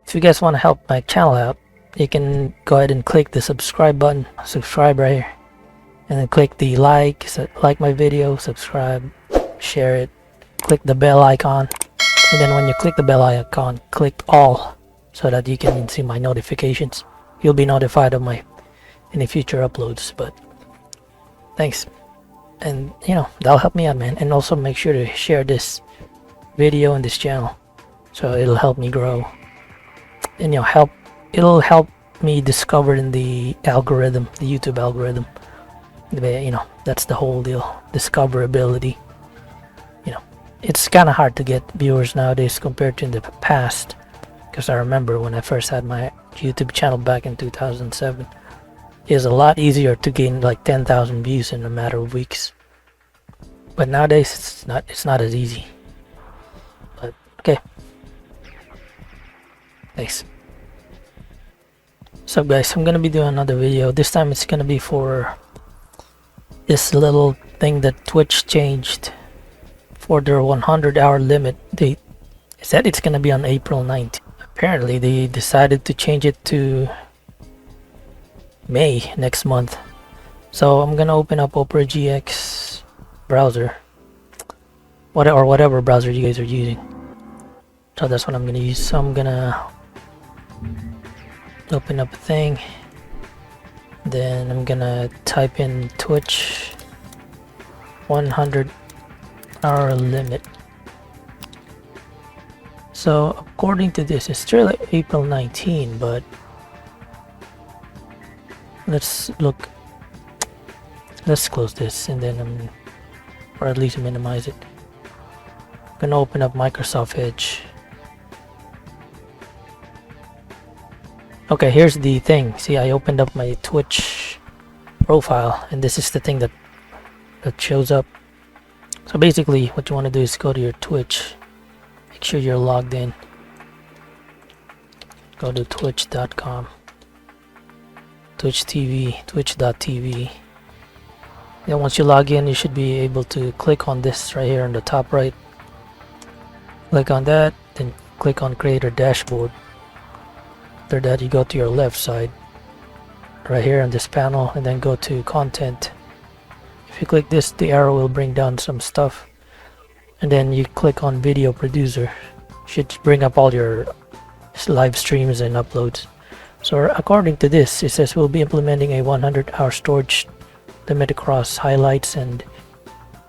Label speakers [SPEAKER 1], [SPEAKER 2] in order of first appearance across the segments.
[SPEAKER 1] If you guys want to help my channel out, you can go ahead and click the subscribe button, subscribe right here, and then click the like my video, subscribe, share it, click the bell icon, and then when you click the bell icon, click all so that you can see my notifications. You'll be notified of my any future uploads. But thanks, and that'll help me out, man. And also make sure to share this video and this channel, so it'll help me grow, and it'll help me discover in the algorithm, the YouTube algorithm. That's the whole deal, discoverability. It's kind of hard to get viewers nowadays compared to in the past, because I remember when I first had my YouTube channel back in 2007, it was a lot easier to gain like 10,000 views in a matter of weeks. But nowadays it's not as easy. But okay, thanks. So guys, I'm gonna be doing another video. This time it's gonna be for this little thing that Twitch changed for their 100-hour limit. They said it's gonna be on April 9th. Apparently they decided to change it to May next month. So I'm gonna open up Opera GX browser, whatever browser you guys are using. So that's what I'm gonna use. So I'm gonna open up a thing, then I'm gonna type in Twitch 100-hour limit. So according to this, it's still April 19, but let's close this, and then or at least minimize it. I'm gonna open up Microsoft Edge. Okay, here's the thing. See, I opened up my Twitch profile, and this is the thing that shows up. So basically what you want to do is go to your Twitch, make sure you're logged in, go to twitch.com, Twitch TV, twitch.tv. Then once you log in, you should be able to click on this right here on the top right. Click on that, then click on Creator Dashboard. After that, you go to your left side right here on this panel, and then go to Content. If you click this, the arrow will bring down some stuff, and then you click on Video Producer. Should bring up all your live streams and uploads. So according to this, it says we'll be implementing a 100-hour storage limit across highlights and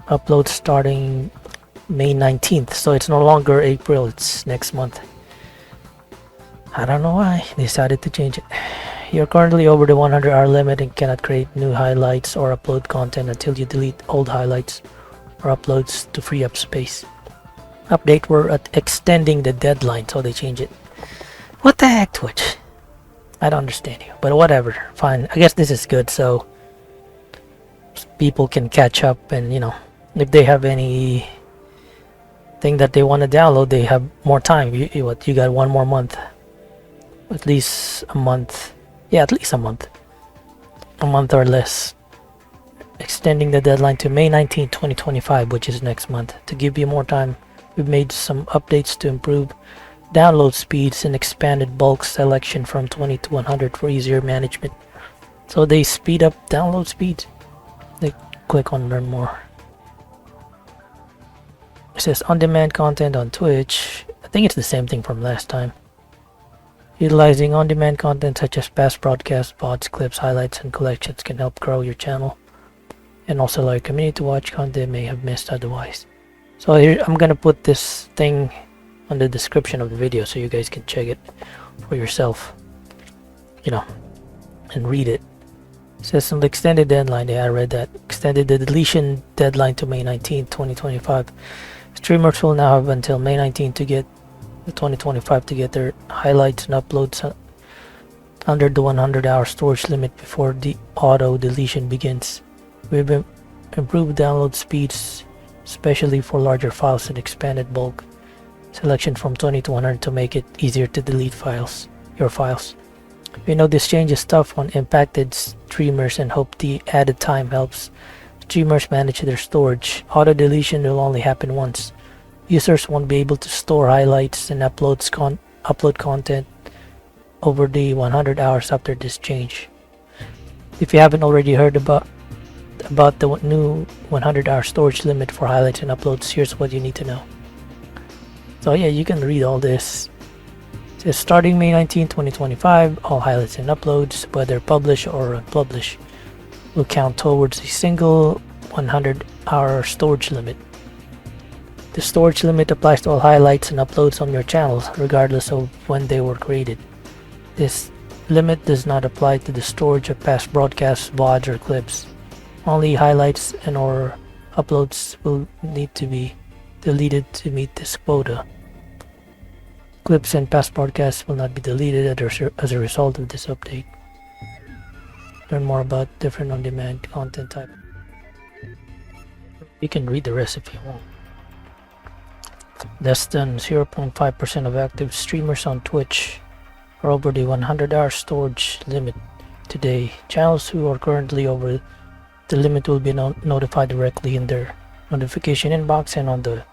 [SPEAKER 1] uploads starting May 19th. So it's no longer April, it's next month. I don't know why they decided to change it. You're currently over the 100-hour limit and cannot create new highlights or upload content until you delete old highlights or uploads to free up space. Update, we're extending the deadline, so they change it. What the heck, Twitch? I don't understand you, but whatever, fine. I guess this is good, so people can catch up, and if they have any thing that they want to download, they have more time. You got one more month, at least a month. Yeah, at least a month or less. Extending the deadline to May 19, 2025, which is next month. To give you more time, we've made some updates to improve download speeds and expanded bulk selection from 20 to 100 for easier management. So they speed up download speeds. They click on learn more. It says on-demand content on Twitch. I think it's the same thing from last time. Utilizing on-demand content such as past broadcasts, vods, clips, highlights, and collections can help grow your channel and also allow your community to watch content they may have missed otherwise. So here I'm gonna put this thing on the description of the video so you guys can check it for yourself, and read it. It says on the extended deadline, I read that, extended the deletion deadline to May 19, 2025. Streamers will now have until May 19 to get 2025 to get their highlights and uploads under the 100-hour storage limit before the auto deletion begins. We've improved download speeds, especially for larger files and expanded bulk selection from 20 to 100 to make it easier to delete your files. We know this change is tough on impacted streamers and hope the added time helps streamers manage their storage. Auto deletion will only happen once. Users won't be able to store highlights and upload content over the 100 hours after this change. If you haven't already heard about the new 100-hour storage limit for highlights and uploads, here's what you need to know. So yeah, you can read all this. It says starting May 19, 2025, all highlights and uploads, whether published or unpublished, will count towards a single 100-hour storage limit. The storage limit applies to all highlights and uploads on your channels, regardless of when they were created. This limit does not apply to the storage of past broadcasts, vods, or clips. Only highlights and or uploads will need to be deleted to meet this quota. Clips and past broadcasts will not be deleted as a result of this update. Learn more about different on-demand content type. You can read the rest if you want. Less than 0.5% of active streamers on Twitch are over the 100-hour storage limit today. Channels who are currently over the limit will be notified directly in their notification inbox and on the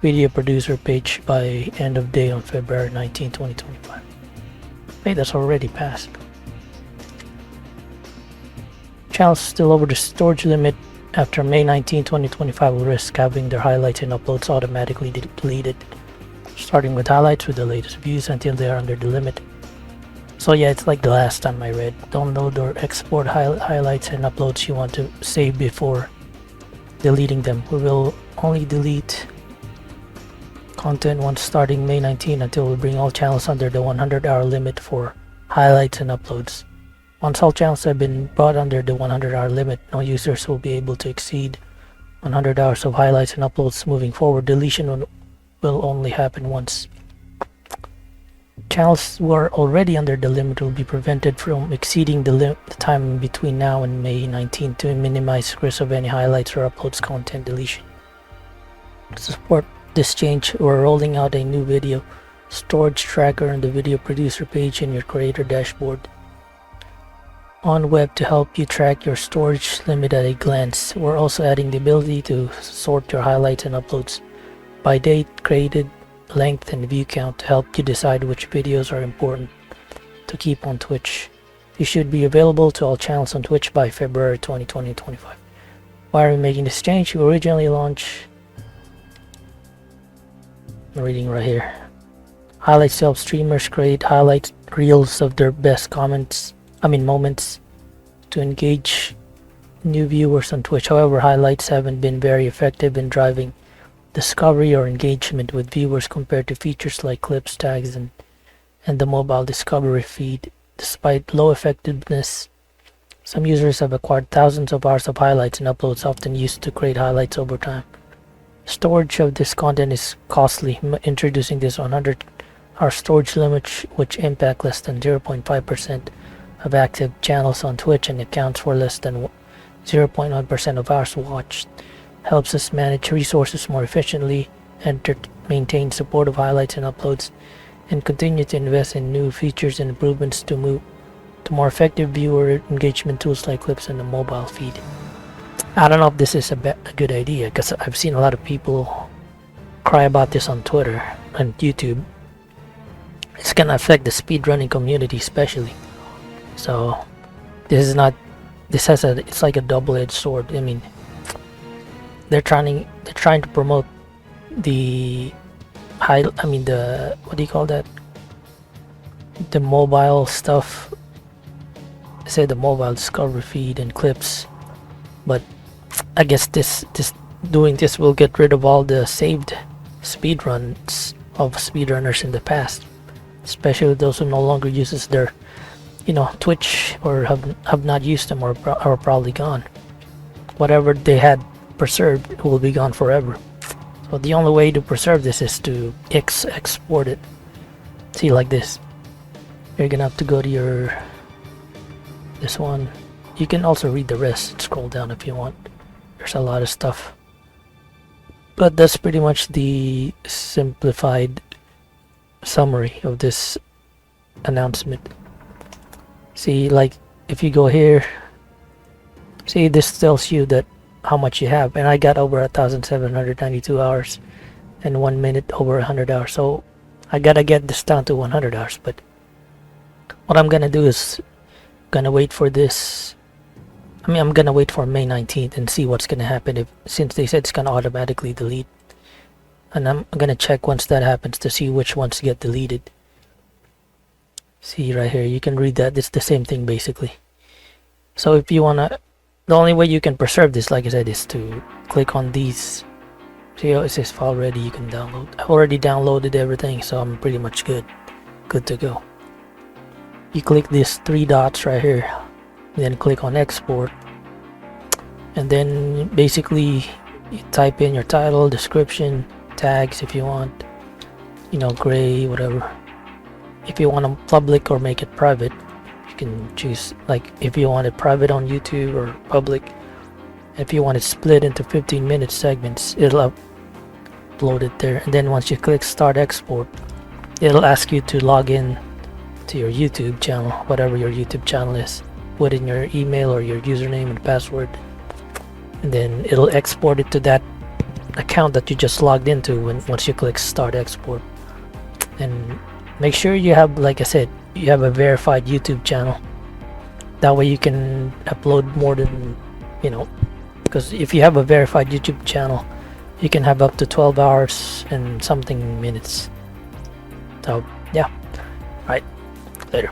[SPEAKER 1] video producer page by end of day on February 19, 2025. Hey, that's already passed. Channels still over the storage limit after May 19, 2025 will risk having their highlights and uploads automatically deleted, starting with highlights with the latest views until they are under the limit. So yeah, it's like the last time I read. Download or export highlights and uploads you want to save before deleting them. We will only delete content once starting May 19 until we bring all channels under the 100-hour limit for highlights and uploads. Once all channels have been brought under the 100-hour limit, no users will be able to exceed 100 hours of highlights and uploads moving forward. Deletion will only happen once. Channels who are already under the limit will be prevented from exceeding the time between now and May 19 to minimize risk of any highlights or uploads content deletion. To support this change, we're rolling out a new video storage tracker on the video producer page in your creator dashboard on web to help you track your storage limit at a glance. We're also adding the ability to sort your highlights and uploads by date, created, length, and view count to help you decide which videos are important to keep on Twitch. These should be available to all channels on Twitch by February 2025. Why are we making this change? We originally launched, I'm reading right here, highlights to help streamers create highlight reels of their best moments to engage new viewers on Twitch. However, highlights haven't been very effective in driving discovery or engagement with viewers compared to features like clips, tags, and the mobile discovery feed. Despite low effectiveness, some users have acquired thousands of hours of highlights and uploads often used to create highlights over time. Storage of this content is costly. Introducing this 100-hour storage limit, which impact less than 0.5% of active channels on Twitch and accounts for less than 0.1% of hours watched, helps us manage resources more efficiently, maintain support of highlights and uploads, and continue to invest in new features and improvements to move to more effective viewer engagement tools like clips and the mobile feed. I don't know if this is a good idea, because I've seen a lot of people cry about this on Twitter and YouTube. It's gonna affect the speedrunning community especially. So it's like a double-edged sword. I mean, they're trying to promote the what do you call that? The mobile stuff. Say the mobile discovery feed and clips, but I guess doing this will get rid of all the saved speedruns of speedrunners in the past, especially those who no longer uses their Twitch or have not used them or are probably gone. Whatever they had preserved will be gone forever. So the only way to preserve this is to export it. See, like this. You're gonna have to go to this one. You can also read the rest. Scroll down if you want. There's a lot of stuff. But that's pretty much the simplified summary of this announcement. See, like if you go here, see, this tells you that how much you have, and I got over 1,792 hours and 1 minute over 100 hours. So I gotta get this down to 100 hours, but what I'm gonna do is gonna wait for this. I'm gonna wait for May 19th and see what's gonna happen, if since they said it's gonna automatically delete. And I'm gonna check once that happens to see which ones get deleted. See right here, you can read that. It's the same thing basically. So if you wanna, the only way you can preserve this, like I said, is to click on these. See how it says file ready, you can download. I've already downloaded everything, so I'm pretty much good to go. You click these three dots right here, then click on export, and then basically you type in your title, description, tags if you want, you know, gray, whatever. If you want them public or make it private, you can choose, like if you want it private on YouTube or public. If you want it split into 15-minute segments, it'll upload it there. And then once you click start export, it'll ask you to log in to your YouTube channel, whatever your YouTube channel is. Put in your email or your username and password, and then it'll export it to that account that you just logged into once you click start export. And make sure you have, like I said, you have a verified YouTube channel. That way you can upload more than, you know, because if you have a verified YouTube channel, you can have up to 12 hours and something minutes. So yeah, all right, later.